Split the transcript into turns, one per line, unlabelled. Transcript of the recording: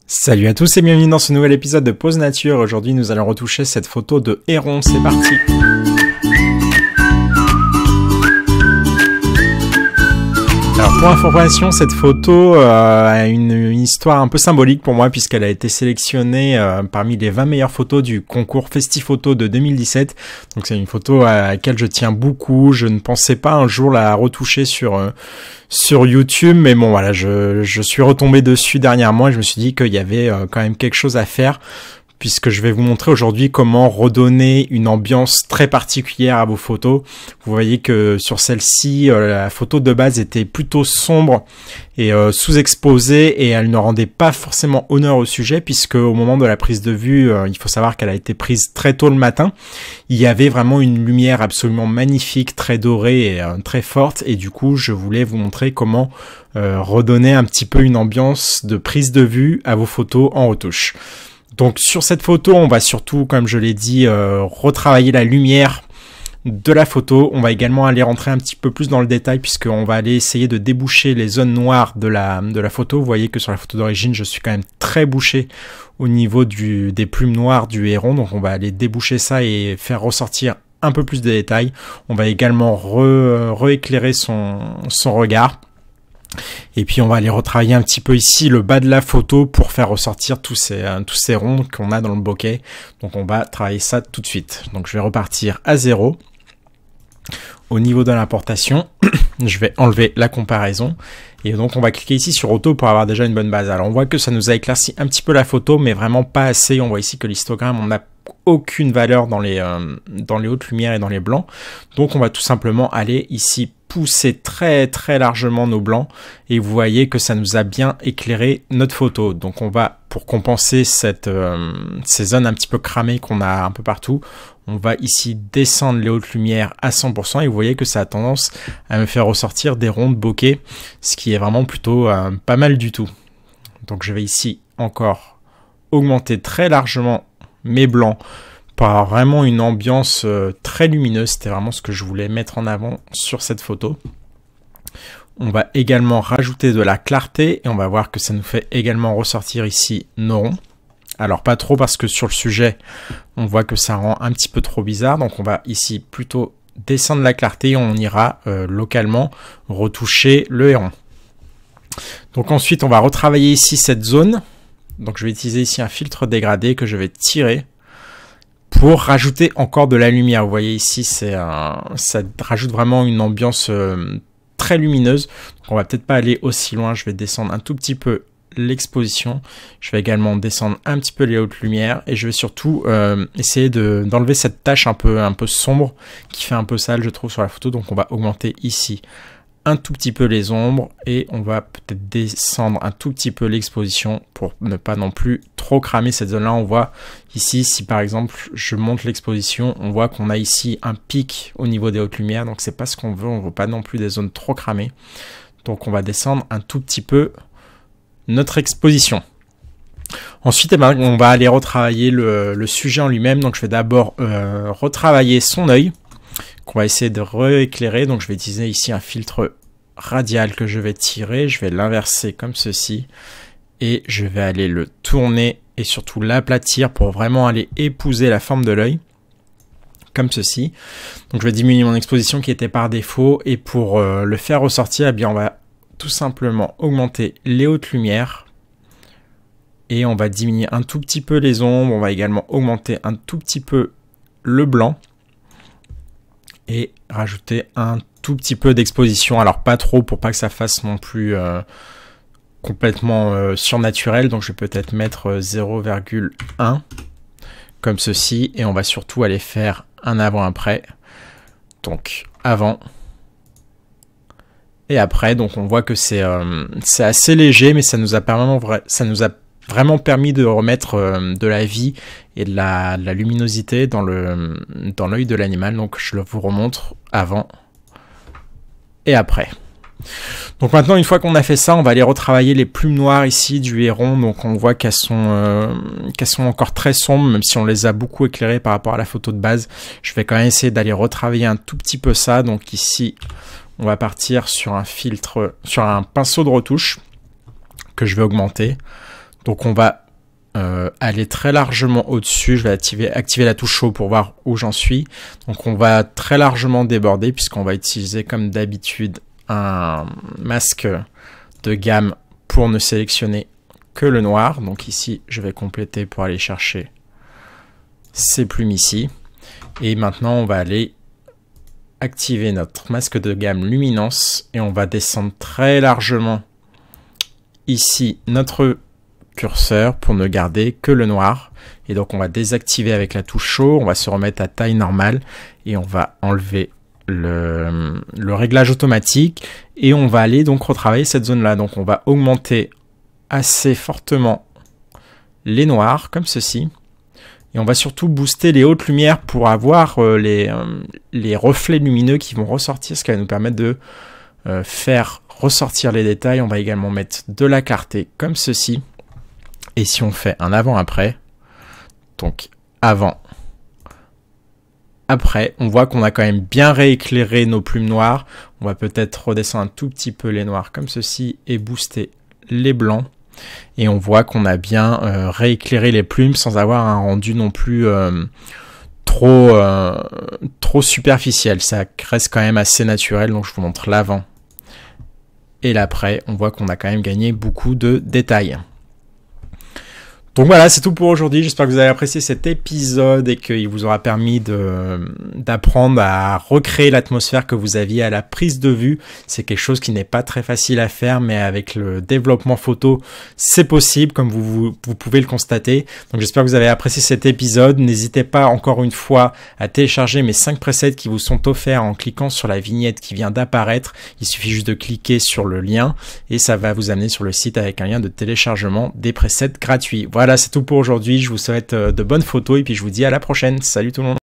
Salut à tous et bienvenue dans ce nouvel épisode de Pause Nature. Aujourd'hui nous allons retoucher cette photo de héron, c'est parti. Alors pour information, cette photo a une histoire un peu symbolique pour moi puisqu'elle a été sélectionnée parmi les 20 meilleures photos du concours Festi-Photo de 2017. Donc c'est une photo à laquelle je tiens beaucoup. Je ne pensais pas un jour la retoucher sur YouTube, mais bon voilà, je suis retombé dessus dernièrement et je me suis dit qu'il y avait quand même quelque chose à faire, puisque je vais vous montrer aujourd'hui comment redonner une ambiance très particulière à vos photos. Vous voyez que sur celle-ci, la photo de base était plutôt sombre et sous-exposée et elle ne rendait pas forcément honneur au sujet, puisque au moment de la prise de vue, il faut savoir qu'elle a été prise très tôt le matin. Il y avait vraiment une lumière absolument magnifique, très dorée et très forte, et du coup je voulais vous montrer comment redonner un petit peu une ambiance de prise de vue à vos photos en retouche. Donc sur cette photo, on va surtout, comme je l'ai dit, retravailler la lumière de la photo. On va également aller rentrer un petit peu plus dans le détail puisqu'on va aller essayer de déboucher les zones noires de la photo. Vous voyez que sur la photo d'origine, je suis quand même très bouché au niveau des plumes noires du héron. Donc on va aller déboucher ça et faire ressortir un peu plus de détails. On va également rééclairer son regard. Et puis on va aller retravailler un petit peu ici le bas de la photo pour faire ressortir tous ces ronds qu'on a dans le bokeh. Donc on va travailler ça tout de suite. Donc je vais repartir à 0. Au niveau de l'importation, je vais enlever la comparaison. Et donc on va cliquer ici sur auto pour avoir déjà une bonne base. Alors on voit que ça nous a éclairci un petit peu la photo, mais vraiment pas assez. On voit ici que l'histogramme, on n'a aucune valeur dans les hautes lumières et dans les blancs. Donc on va tout simplement aller ici pousser très très largement nos blancs et vous voyez que ça nous a bien éclairé notre photo. Donc on va, pour compenser ces zones un petit peu cramées qu'on a un peu partout, on va ici descendre les hautes lumières à 100% et vous voyez que ça a tendance à me faire ressortir des ronds de bokeh, ce qui est vraiment plutôt pas mal du tout. Donc je vais ici encore augmenter très largement mes blancs pour avoir vraiment une ambiance très lumineuse. C'était vraiment ce que je voulais mettre en avant sur cette photo. On va également rajouter de la clarté et on va voir que ça nous fait également ressortir ici nos ronds. Alors pas trop parce que sur le sujet, on voit que ça rend un petit peu trop bizarre. Donc on va ici plutôt descendre la clarté et on ira localement retoucher le héron. Donc ensuite, on va retravailler ici cette zone. Donc je vais utiliser ici un filtre dégradé que je vais tirer pour rajouter encore de la lumière. Vous voyez ici, ça rajoute vraiment une ambiance très lumineuse. Donc on va peut-être pas aller aussi loin. Je vais descendre un tout petit peu l'exposition. Je vais également descendre un petit peu les hautes lumières et je vais surtout essayer d'enlever cette tache un peu sombre qui fait un peu sale, je trouve, sur la photo. Donc on va augmenter ici un tout petit peu les ombres et on va peut-être descendre un tout petit peu l'exposition pour ne pas non plus trop cramer cette zone là. On voit ici, si par exemple je monte l'exposition, on voit qu'on a ici un pic au niveau des hautes lumières, donc c'est pas ce qu'on veut. On veut pas non plus des zones trop cramées, donc on va descendre un tout petit peu notre exposition. Ensuite, on va aller retravailler le sujet en lui-même. Donc je vais d'abord retravailler son œil qu'on va essayer de rééclairer. Donc je vais utiliser ici un filtre radial que je vais tirer, je vais l'inverser comme ceci et je vais aller le tourner et surtout l'aplatir pour vraiment aller épouser la forme de l'œil comme ceci. Donc je vais diminuer mon exposition qui était par défaut et pour le faire ressortir, eh bien on va tout simplement augmenter les hautes lumières et on va diminuer un tout petit peu les ombres. On va également augmenter un tout petit peu le blanc et rajouter un tout petit peu d'exposition, alors pas trop pour pas que ça fasse non plus complètement surnaturel. Donc je vais peut-être mettre 0,1 comme ceci et on va surtout aller faire un avant-après. Donc avant et après. Donc on voit que c'est assez léger, mais ça nous a vraiment permis de remettre de la vie et de la luminosité dans l'œil de l'animal. Donc je vous remontre avant et après. Donc maintenant, une fois qu'on a fait ça, on va aller retravailler les plumes noires ici du héron. Donc on voit qu'elles sont encore très sombres, même si on les a beaucoup éclairées par rapport à la photo de base. Je vais quand même essayer d'aller retravailler un tout petit peu ça. Donc ici, on va partir sur un pinceau de retouche que je vais augmenter. Donc on va aller très largement au-dessus. Je vais activer la touche Show pour voir où j'en suis. Donc on va très largement déborder puisqu'on va utiliser comme d'habitude un masque de gamme pour ne sélectionner que le noir. Donc ici, je vais compléter pour aller chercher ces plumes ici. Et maintenant, on va aller activer notre masque de gamme luminance et on va descendre très largement ici notre curseur pour ne garder que le noir. Et donc on va désactiver avec la touche Show, on va se remettre à taille normale et on va enlever le réglage automatique et on va aller donc retravailler cette zone là. Donc on va augmenter assez fortement les noirs comme ceci et on va surtout booster les hautes lumières pour avoir les reflets lumineux qui vont ressortir, ce qui va nous permettre de faire ressortir les détails. On va également mettre de la clarté comme ceci. Et si on fait un avant-après, donc avant, après, on voit qu'on a quand même bien rééclairé nos plumes noires. On va peut-être redescendre un tout petit peu les noirs comme ceci et booster les blancs. Et on voit qu'on a bien rééclairé les plumes sans avoir un rendu non plus trop superficiel. Ça reste quand même assez naturel, donc je vous montre l'avant et l'après. On voit qu'on a quand même gagné beaucoup de détails. Donc voilà, c'est tout pour aujourd'hui. J'espère que vous avez apprécié cet épisode et qu'il vous aura permis d'apprendre à recréer l'atmosphère que vous aviez à la prise de vue. C'est quelque chose qui n'est pas très facile à faire, mais avec le développement photo, c'est possible, comme vous pouvez le constater. Donc j'espère que vous avez apprécié cet épisode. N'hésitez pas encore une fois à télécharger mes 5 presets qui vous sont offerts en cliquant sur la vignette qui vient d'apparaître. Il suffit juste de cliquer sur le lien et ça va vous amener sur le site avec un lien de téléchargement des presets gratuits. Voilà, c'est tout pour aujourd'hui. Je vous souhaite de bonnes photos et puis je vous dis à la prochaine. Salut tout le monde.